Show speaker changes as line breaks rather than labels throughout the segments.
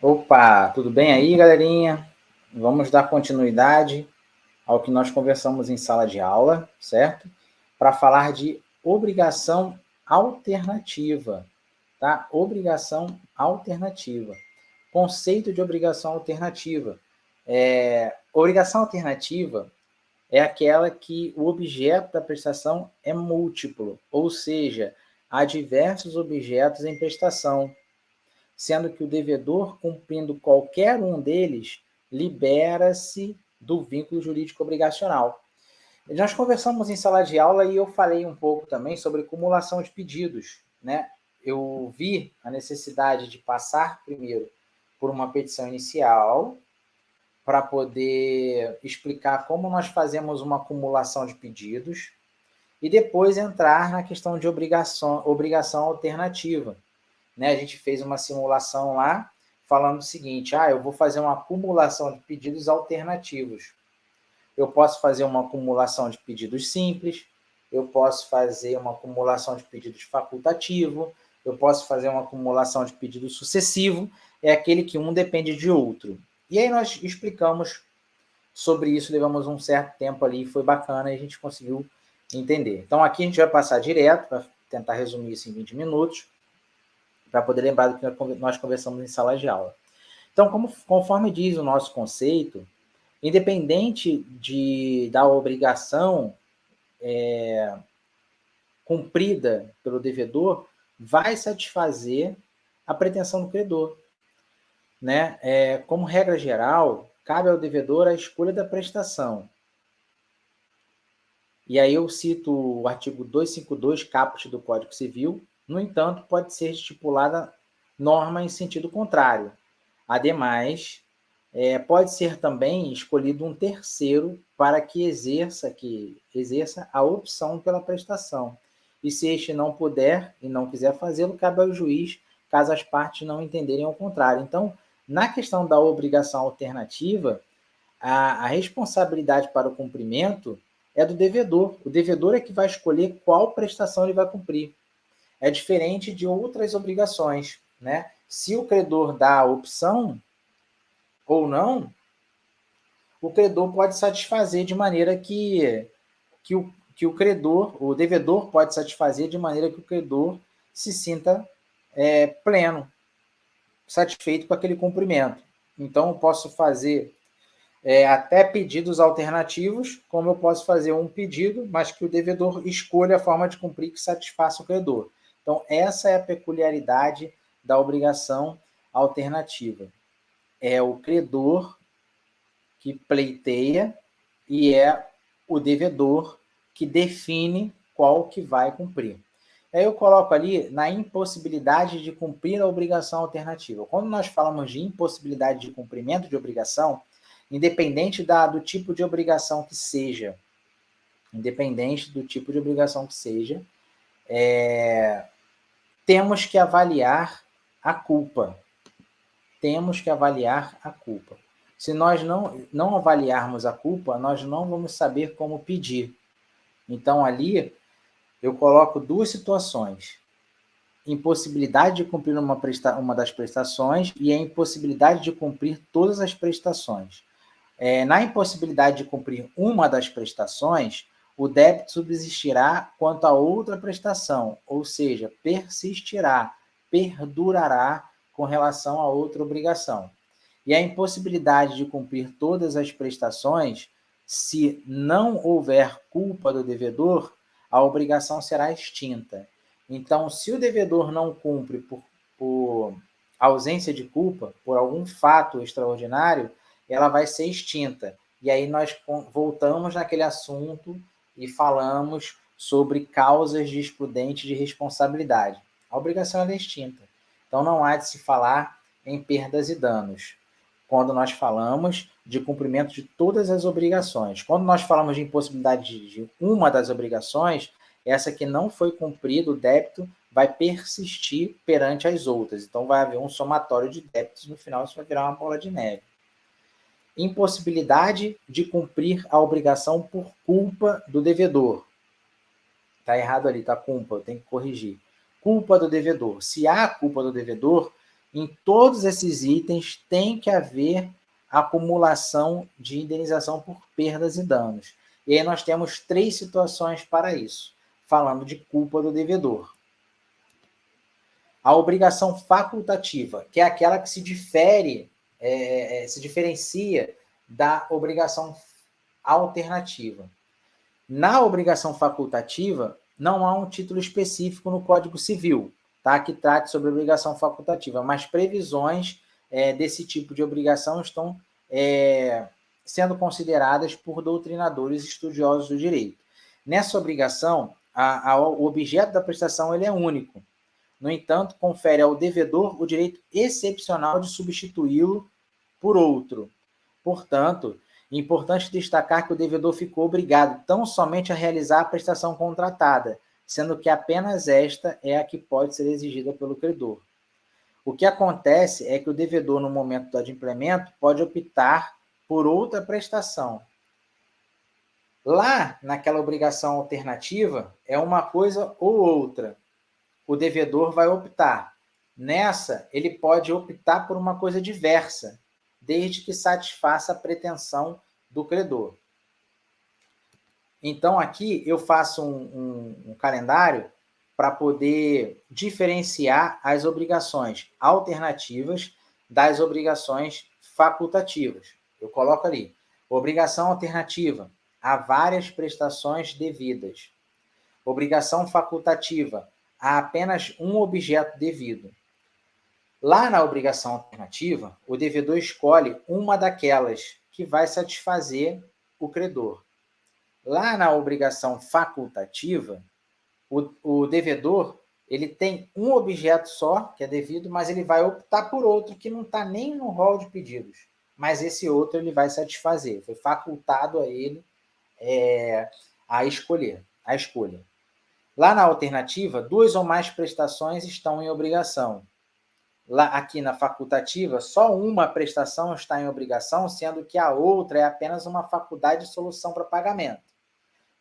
Opa, tudo bem aí, galerinha? Vamos dar continuidade ao que nós conversamos em sala de aula, certo? Para falar de obrigação alternativa, tá? Obrigação alternativa. Conceito de obrigação alternativa. Obrigação alternativa é aquela que o objeto da prestação é múltiplo, ou seja, há diversos objetos em prestação, sendo que o devedor, cumprindo qualquer um deles, libera-se do vínculo jurídico obrigacional. Nós conversamos em sala de aula e eu falei um pouco também sobre cumulação de pedidos, né? Eu vi a necessidade de passar primeiro por uma petição inicial para poder explicar como nós fazemos uma acumulação de pedidos e depois entrar na questão de obrigação alternativa, né? A gente fez uma simulação lá falando o seguinte: eu vou fazer uma acumulação de pedidos alternativos. Eu posso fazer uma acumulação de pedidos simples, eu posso fazer uma acumulação de pedidos facultativo, eu posso fazer uma acumulação de pedido sucessivo, é aquele que um depende de outro. E aí nós explicamos sobre isso, levamos um certo tempo ali, foi bacana e a gente conseguiu entender. Então aqui a gente vai passar direto, para tentar resumir isso em 20 minutos, para poder lembrar do que nós conversamos em sala de aula. Então, conforme diz o nosso conceito, independente da obrigação cumprida pelo devedor, vai satisfazer a pretensão do credor, né? Como regra geral, cabe ao devedor a escolha da prestação. E aí eu cito o artigo 252, caput do Código Civil. No entanto, pode ser estipulada norma em sentido contrário. Ademais, pode ser também escolhido um terceiro para que exerça a opção pela prestação. E se este não puder e não quiser fazê-lo, cabe ao juiz, caso as partes não entenderem ao contrário. Então, na questão da obrigação alternativa, a responsabilidade para o cumprimento é do devedor. O devedor é que vai escolher qual prestação ele vai cumprir. É diferente de outras obrigações, né? Se o credor dá a opção ou não, o credor pode satisfazer de maneira que o devedor pode satisfazer de maneira que o credor se sinta pleno, satisfeito com aquele cumprimento. Então, eu posso fazer até pedidos alternativos, como eu posso fazer um pedido, mas que o devedor escolha a forma de cumprir que satisfaça o credor. Então, essa é a peculiaridade da obrigação alternativa. É o credor que pleiteia e é o devedor que define qual que vai cumprir. Aí eu coloco ali na impossibilidade de cumprir a obrigação alternativa. Quando nós falamos de impossibilidade de cumprimento de obrigação, independente do tipo de obrigação que seja, temos que avaliar a culpa. Se nós não avaliarmos a culpa, nós não vamos saber como pedir. Então, ali, eu coloco duas situações: impossibilidade de cumprir uma das prestações e a impossibilidade de cumprir todas as prestações. Na impossibilidade de cumprir uma das prestações, o débito subsistirá quanto a outra prestação, ou seja, persistirá, perdurará com relação a outra obrigação. E a impossibilidade de cumprir todas as prestações, se não houver culpa do devedor, a obrigação será extinta. Então, se o devedor não cumpre por ausência de culpa, por algum fato extraordinário, ela vai ser extinta. E aí nós voltamos naquele assunto e falamos sobre causas de excludente de responsabilidade. A obrigação é extinta. Então não há de se falar em perdas e danos quando nós falamos de cumprimento de todas as obrigações. Quando nós falamos de impossibilidade de uma das obrigações, essa que não foi cumprida, o débito vai persistir perante as outras. Então vai haver um somatório de débitos, no final isso vai virar uma bola de neve. Impossibilidade de cumprir a obrigação por culpa do devedor. Está errado ali, está culpa, eu tenho que corrigir. Culpa do devedor. Se há culpa do devedor, Em todos esses itens tem que haver acumulação de indenização por perdas e danos. E aí nós temos 3 situações para isso, falando de culpa do devedor. A obrigação facultativa, que é aquela que se diferencia da obrigação alternativa. Na obrigação facultativa, não há um título específico no Código Civil, tá, que trate sobre obrigação facultativa, mas previsões desse tipo de obrigação estão sendo consideradas por doutrinadores estudiosos do direito. Nessa obrigação, o objeto da prestação ele é único. No entanto, confere ao devedor o direito excepcional de substituí-lo por outro. Portanto, é importante destacar que o devedor ficou obrigado tão somente a realizar a prestação contratada, sendo que apenas esta é a que pode ser exigida pelo credor. O que acontece é que o devedor, no momento do adimplemento, pode optar por outra prestação. Lá, naquela obrigação alternativa, é uma coisa ou outra. O devedor vai optar. Nessa, ele pode optar por uma coisa diversa, desde que satisfaça a pretensão do credor. Então, aqui eu faço um calendário para poder diferenciar as obrigações alternativas das obrigações facultativas. Eu coloco ali, obrigação alternativa, há várias prestações devidas. Obrigação facultativa, há apenas um objeto devido. Lá na obrigação alternativa, o devedor escolhe uma daquelas que vai satisfazer o credor. Lá na obrigação facultativa, o devedor ele tem um objeto só, que é devido, mas ele vai optar por outro que não está nem no rol de pedidos. Mas esse outro ele vai satisfazer. Foi facultado a ele a escolha. Lá na alternativa, 2 ou mais prestações estão em obrigação. Lá, aqui na facultativa, só uma prestação está em obrigação, sendo que a outra é apenas uma faculdade de solução para pagamento.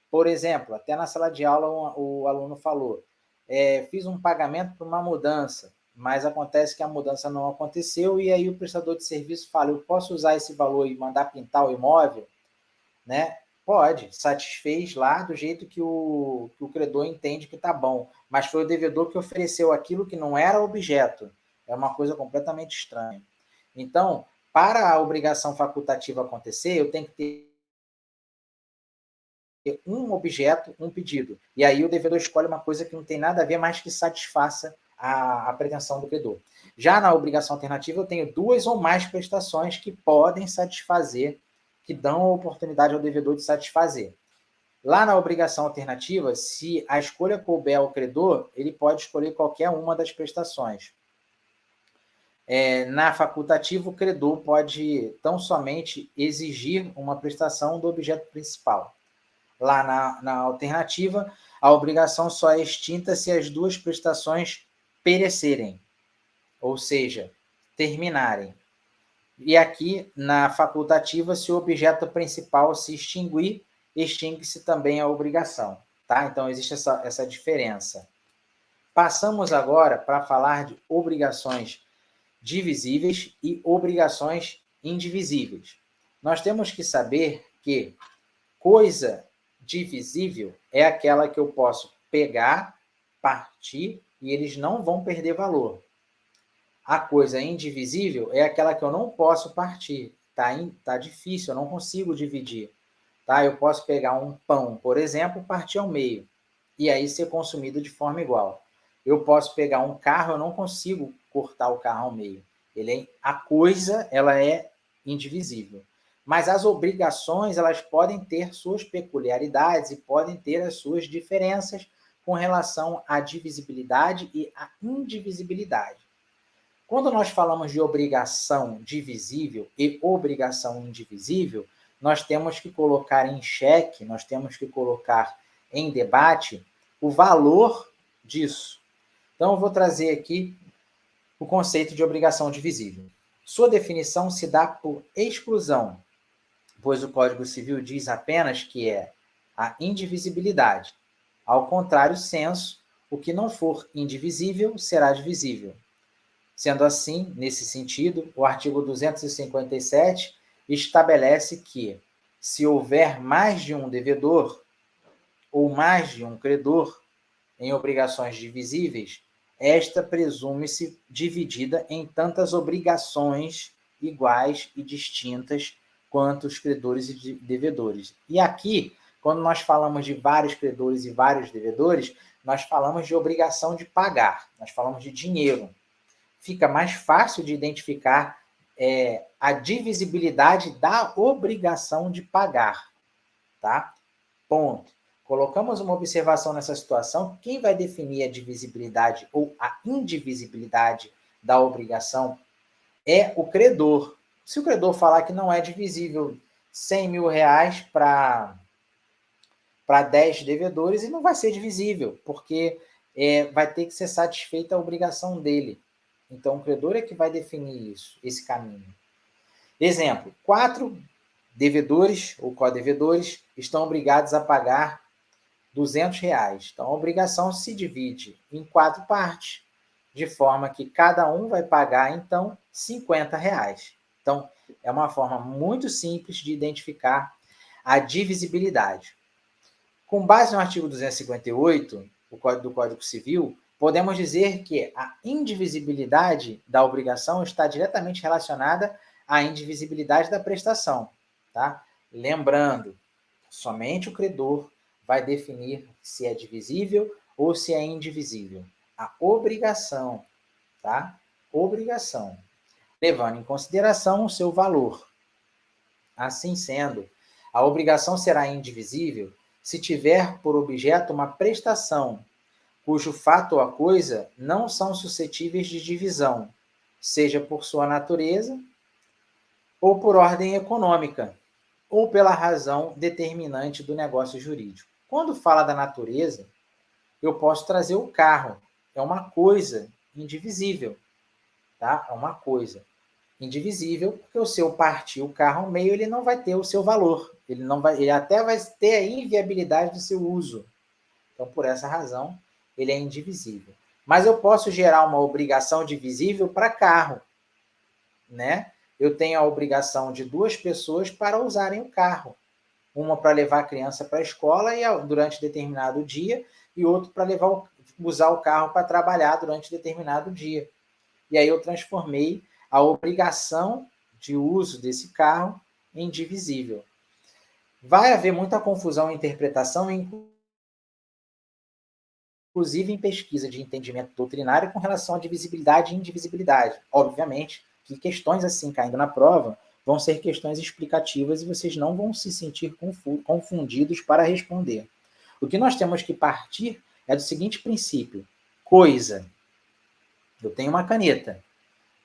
Por exemplo, até na sala de aula o aluno falou, fiz um pagamento para uma mudança, mas acontece que a mudança não aconteceu e aí o prestador de serviço fala, eu posso usar esse valor e mandar pintar o imóvel? Né? Pode, satisfez lá do jeito que o credor entende que está bom, mas foi o devedor que ofereceu aquilo que não era objeto. É uma coisa completamente estranha. Então, para a obrigação facultativa acontecer, eu tenho que ter um objeto, um pedido. E aí o devedor escolhe uma coisa que não tem nada a ver, mas que satisfaça a pretensão do credor. Já na obrigação alternativa, eu tenho 2 ou mais prestações que podem satisfazer, que dão a oportunidade ao devedor de satisfazer. Lá na obrigação alternativa, se a escolha couber ao credor, ele pode escolher qualquer uma das prestações. Na facultativa, o credor pode tão somente exigir uma prestação do objeto principal. Lá na alternativa, a obrigação só é extinta se as 2 prestações perecerem, ou seja, terminarem. E aqui, na facultativa, se o objeto principal se extinguir, extingue-se também a obrigação. Tá? Então, existe essa diferença. Passamos agora para falar de obrigações divisíveis e obrigações indivisíveis. Nós temos que saber que coisa divisível é aquela que eu posso pegar, partir e eles não vão perder valor. A coisa indivisível é aquela que eu não posso partir. Tá difícil, eu não consigo dividir. Tá? Eu posso pegar um pão, por exemplo, partir ao meio e aí ser consumido de forma igual. Eu posso pegar um carro, eu não consigo cortar o carro ao meio. A coisa ela é indivisível. Mas as obrigações elas podem ter suas peculiaridades e podem ter as suas diferenças com relação à divisibilidade e à indivisibilidade. Quando nós falamos de obrigação divisível e obrigação indivisível, nós temos que colocar em xeque, nós temos que colocar em debate o valor disso. Então, eu vou trazer aqui o conceito de obrigação divisível. Sua definição se dá por exclusão, pois o Código Civil diz apenas que é a indivisibilidade. Ao contrário senso, o que não for indivisível será divisível. Sendo assim, nesse sentido, o artigo 257 estabelece que, se houver mais de um devedor ou mais de um credor em obrigações divisíveis, esta presume-se dividida em tantas obrigações iguais e distintas quanto os credores e devedores. E aqui, quando nós falamos de vários credores e vários devedores, nós falamos de obrigação de pagar, nós falamos de dinheiro. Fica mais fácil de identificar a divisibilidade da obrigação de pagar, tá? Ponto. Colocamos uma observação nessa situação. Quem vai definir a divisibilidade ou a indivisibilidade da obrigação é o credor. Se o credor falar que não é divisível 100 mil reais para 10 devedores, ele não vai ser divisível, porque vai ter que ser satisfeita a obrigação dele. Então, o credor é que vai definir isso, esse caminho. Exemplo, 4 devedores ou codevedores estão obrigados a pagar R$200. Então, a obrigação se divide em 4 partes, de forma que cada um vai pagar, então, R$50. Então, é uma forma muito simples de identificar a divisibilidade. Com base no artigo 258 do Código Civil, podemos dizer que a indivisibilidade da obrigação está diretamente relacionada à indivisibilidade da prestação. Tá? Lembrando, somente o credor vai definir se é divisível ou se é indivisível. A obrigação, tá? Obrigação, levando em consideração o seu valor. Assim sendo, a obrigação será indivisível se tiver por objeto uma prestação cujo fato ou a coisa não são suscetíveis de divisão, seja por sua natureza ou por ordem econômica, ou pela razão determinante do negócio jurídico. Quando fala da natureza, eu posso trazer o carro. É uma coisa indivisível, tá? É uma coisa indivisível, porque se eu partir o carro ao meio, ele não vai ter o seu valor. Ele até vai ter a inviabilidade do seu uso. Então, por essa razão, ele é indivisível. Mas eu posso gerar uma obrigação divisível para carro, né? Eu tenho a obrigação de 2 pessoas para usarem o carro. Uma para levar a criança para a escola durante determinado dia, e outro para usar o carro para trabalhar durante determinado dia. E aí eu transformei a obrigação de uso desse carro em divisível. Vai haver muita confusão em interpretação, inclusive em pesquisa de entendimento doutrinário com relação à divisibilidade e indivisibilidade. Obviamente que questões assim caindo na prova vão ser questões explicativas e vocês não vão se sentir confundidos para responder. O que nós temos que partir é do seguinte princípio: coisa. Eu tenho uma caneta.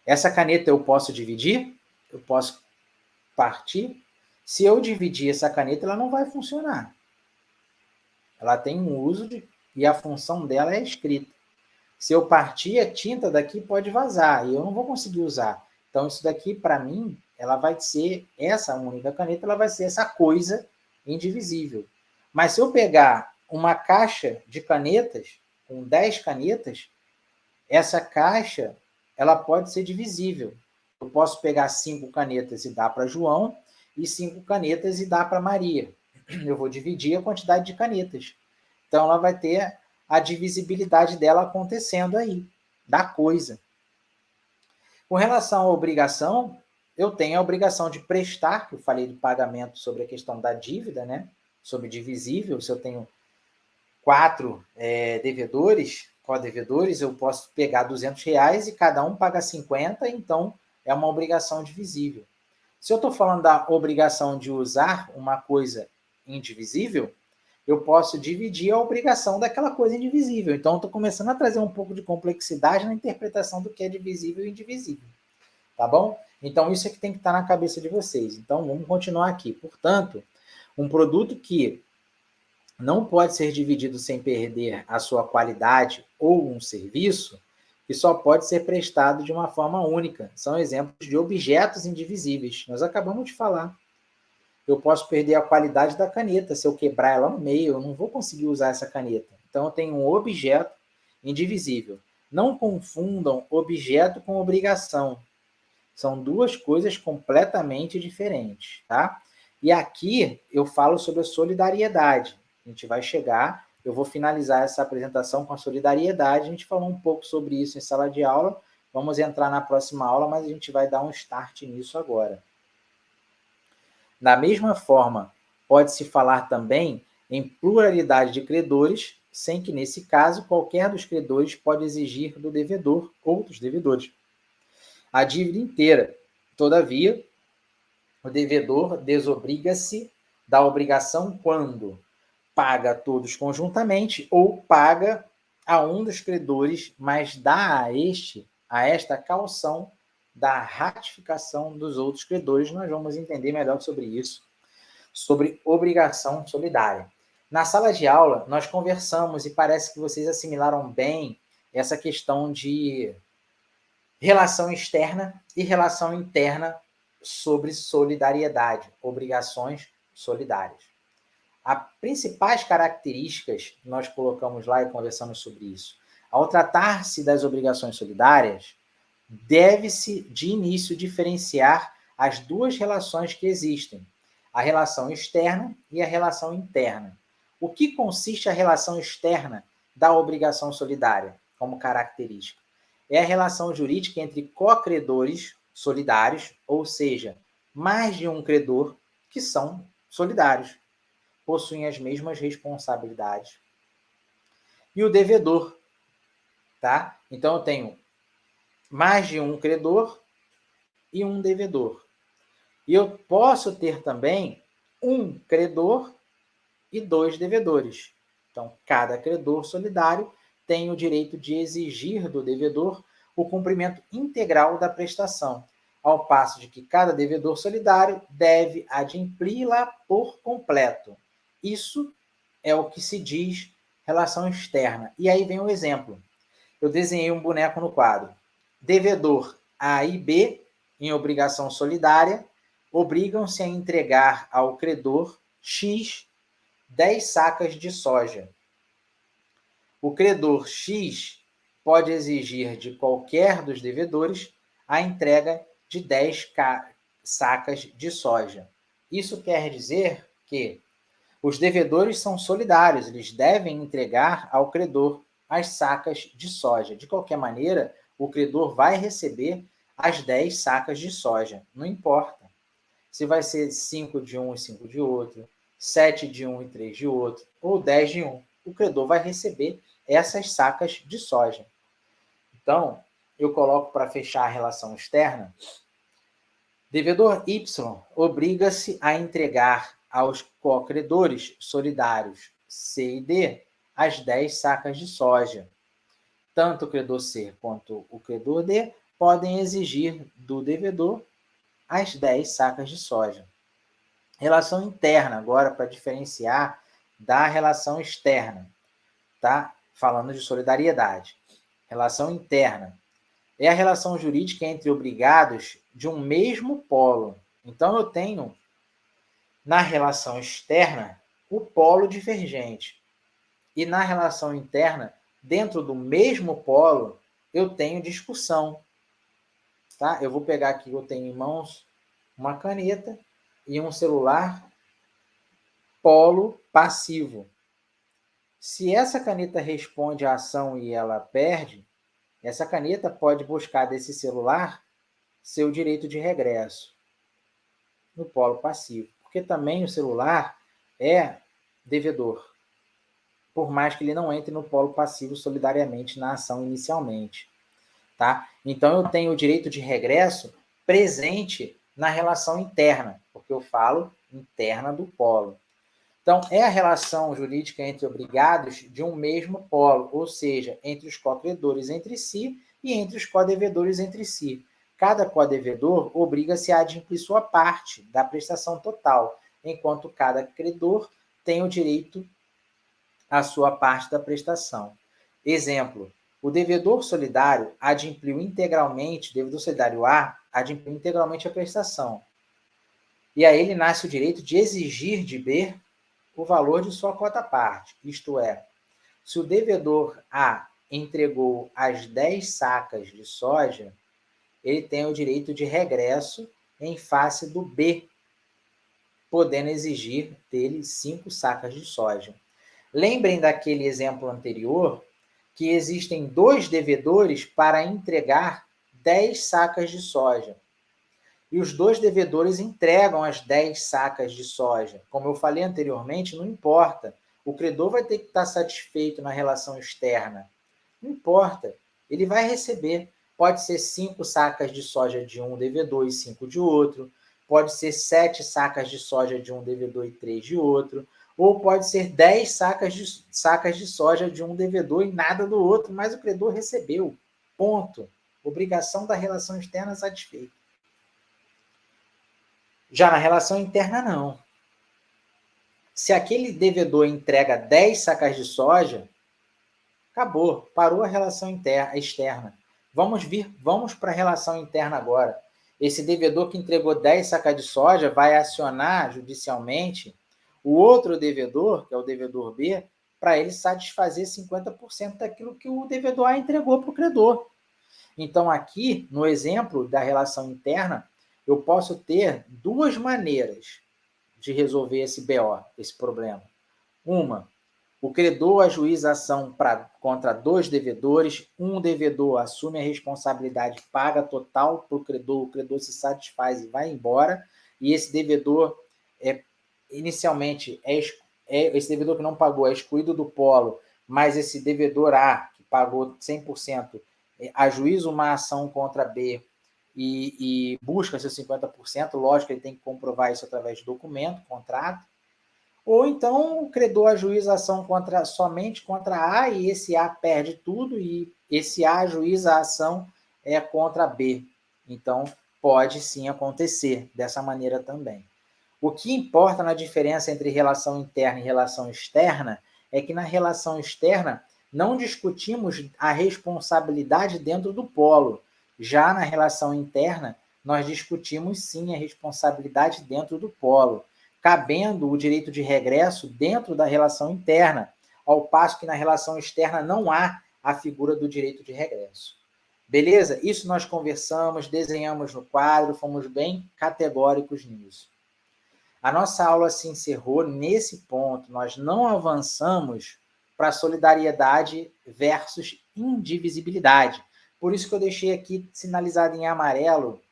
Essa caneta eu posso dividir? Eu posso partir? Se eu dividir essa caneta, ela não vai funcionar. Ela tem um uso e a função dela é a escrita. Se eu partir, a tinta daqui pode vazar e eu não vou conseguir usar. Então, isso daqui, para mim, ela vai ser, essa única caneta, ela vai ser essa coisa indivisível. Mas se eu pegar uma caixa de canetas, com 10 canetas, essa caixa, ela pode ser divisível. Eu posso pegar 5 canetas e dar para João, e 5 canetas e dar para Maria. Eu vou dividir a quantidade de canetas. Então, ela vai ter a divisibilidade dela acontecendo aí, da coisa. Com relação à obrigação, eu tenho a obrigação de prestar, que eu falei do pagamento sobre a questão da dívida, né? Sobre divisível, se eu tenho 4 devedores, co-devedores, eu posso pegar R$200 e cada um paga 50, então é uma obrigação divisível. Se eu estou falando da obrigação de usar uma coisa indivisível, eu posso dividir a obrigação daquela coisa indivisível. Então, estou começando a trazer um pouco de complexidade na interpretação do que é divisível e indivisível. Tá bom? Então, isso é que tem que estar na cabeça de vocês. Então, vamos continuar aqui. Portanto, um produto que não pode ser dividido sem perder a sua qualidade ou um serviço, que só pode ser prestado de uma forma única. São exemplos de objetos indivisíveis. Nós acabamos de falar. Eu posso perder a qualidade da caneta. Se eu quebrar ela no meio, eu não vou conseguir usar essa caneta. Então, eu tenho um objeto indivisível. Não confundam objeto com obrigação. São duas coisas completamente diferentes, tá? E aqui eu falo sobre a solidariedade. A gente vai chegar, eu vou finalizar essa apresentação com a solidariedade. A gente falou um pouco sobre isso em sala de aula. Vamos entrar na próxima aula, mas a gente vai dar um start nisso agora. Da mesma forma, pode-se falar também em pluralidade de credores, sem que, nesse caso, qualquer dos credores pode exigir do devedor outros devedores a dívida inteira. Todavia, o devedor desobriga-se da obrigação quando paga todos conjuntamente ou paga a um dos credores, mas dá a esta caução da ratificação dos outros credores. Nós vamos entender melhor sobre isso, sobre obrigação solidária. Na sala de aula, nós conversamos e parece que vocês assimilaram bem essa questão de relação externa e relação interna sobre solidariedade, obrigações solidárias. As principais características, nós colocamos lá e conversamos sobre isso. Ao tratar-se das obrigações solidárias, deve-se, de início, diferenciar as duas relações que existem, a relação externa e a relação interna. O que consiste a relação externa da obrigação solidária como característica? É a relação jurídica entre co-credores solidários, ou seja, mais de um credor que são solidários, possuem as mesmas responsabilidades. E o devedor, tá? Então eu tenho mais de um credor e um devedor. E eu posso ter também um credor e dois devedores. Então, cada credor solidário tem o direito de exigir do devedor o cumprimento integral da prestação, ao passo de que cada devedor solidário deve adimpli-la por completo. Isso é o que se diz relação externa. E aí vem um exemplo. Eu desenhei um boneco no quadro. Devedor A e B, em obrigação solidária, obrigam-se a entregar ao credor X 10 sacas de soja. O credor X pode exigir de qualquer dos devedores a entrega de 10 sacas de soja. Isso quer dizer que os devedores são solidários, eles devem entregar ao credor as sacas de soja. De qualquer maneira, o credor vai receber as 10 sacas de soja, não importa. Se vai ser 5 de um e 5 de outro, 7 de um e 3 de outro, ou 10 de um, o credor vai receber essas sacas de soja. Então, eu coloco para fechar a relação externa, devedor Y obriga-se a entregar aos co-credores solidários C e D as 10 sacas de soja. Tanto o credor C quanto o credor D podem exigir do devedor as 10 sacas de soja. Relação interna, agora, para diferenciar da relação externa, tá? Falando de solidariedade. Relação interna é a relação jurídica entre obrigados de um mesmo polo. Então, eu tenho, na relação externa, o polo divergente. E na relação interna, dentro do mesmo polo, eu tenho discussão. Tá? Eu vou pegar aqui, eu tenho em mãos uma caneta e um celular polo passivo. Se essa caneta responde à ação e ela perde, essa caneta pode buscar desse celular seu direito de regresso no polo passivo, porque também o celular é devedor, por mais que ele não entre no polo passivo solidariamente na ação inicialmente. Tá? Então, eu tenho o direito de regresso presente na relação interna, porque eu falo interna do polo. Então, é a relação jurídica entre obrigados de um mesmo polo, ou seja, entre os co-credores entre si e entre os co-devedores entre si. Cada co-devedor obriga-se a adimplir sua parte da prestação total, enquanto cada credor tem o direito à sua parte da prestação. Exemplo, o devedor solidário adimpliu integralmente, o devedor solidário A adimpliu integralmente a prestação. E a ele nasce o direito de exigir de B o valor de sua cota-parte. Isto é, se o devedor A entregou as 10 sacas de soja, ele tem o direito de regresso em face do B, podendo exigir dele 5 sacas de soja. Lembrem daquele exemplo anterior, que existem 2 devedores para entregar 10 sacas de soja. E os 2 devedores entregam as 10 sacas de soja. Como eu falei anteriormente, não importa. O credor vai ter que estar satisfeito na relação externa. Não importa. Ele vai receber. Pode ser 5 sacas de soja de um devedor e 5 de outro. Pode ser 7 sacas de soja de um devedor e 3 de outro. Ou pode ser 10 sacas de soja de um devedor e nada do outro, mas o credor recebeu. Ponto. Obrigação da relação externa satisfeita. Já na relação interna, não. Se aquele devedor entrega 10 sacas de soja, acabou, parou a relação externa. Vamos para a relação interna agora. Esse devedor que entregou 10 sacas de soja vai acionar judicialmente o outro devedor, que é o devedor B, para ele satisfazer 50% daquilo que o devedor A entregou para o credor. Então, aqui, no exemplo da relação interna, eu posso ter 2 maneiras de resolver esse BO, esse problema. Uma, o credor ajuiza a ação contra 2 devedores, um devedor assume a responsabilidade, paga total para o credor se satisfaz e vai embora, e esse devedor, inicialmente, esse devedor que não pagou é excluído do polo, mas esse devedor A, que pagou 100%, ajuiza uma ação contra B e busca seus 50%, lógico que ele tem que comprovar isso através de documento, contrato, ou então o credor ajuiza a ação somente contra A e esse A perde tudo e esse A ajuiza a ação contra B. Então, pode sim acontecer dessa maneira também. O que importa na diferença entre relação interna e relação externa é que na relação externa não discutimos a responsabilidade dentro do polo. Já na relação interna, nós discutimos sim a responsabilidade dentro do polo, cabendo o direito de regresso dentro da relação interna, ao passo que na relação externa não há a figura do direito de regresso. Beleza? Isso nós conversamos, desenhamos no quadro, fomos bem categóricos nisso. A nossa aula se encerrou nesse ponto, nós não avançamos para solidariedade versus indivisibilidade. Por isso que eu deixei aqui sinalizado em amarelo,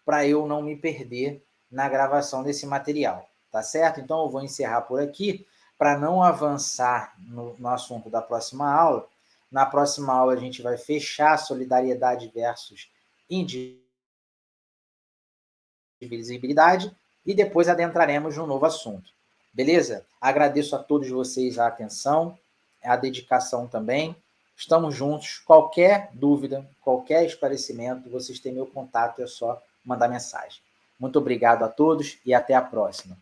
para eu não me perder na gravação desse material, tá certo? Então, eu vou encerrar por aqui, para não avançar no assunto da próxima aula. Na próxima aula, a gente vai fechar solidariedade versus indivisibilidade e depois adentraremos num novo assunto. Beleza? Agradeço a todos vocês a atenção, a dedicação também. Estamos juntos. Qualquer dúvida, qualquer esclarecimento, vocês têm meu contato, é só mandar mensagem. Muito obrigado a todos e até a próxima.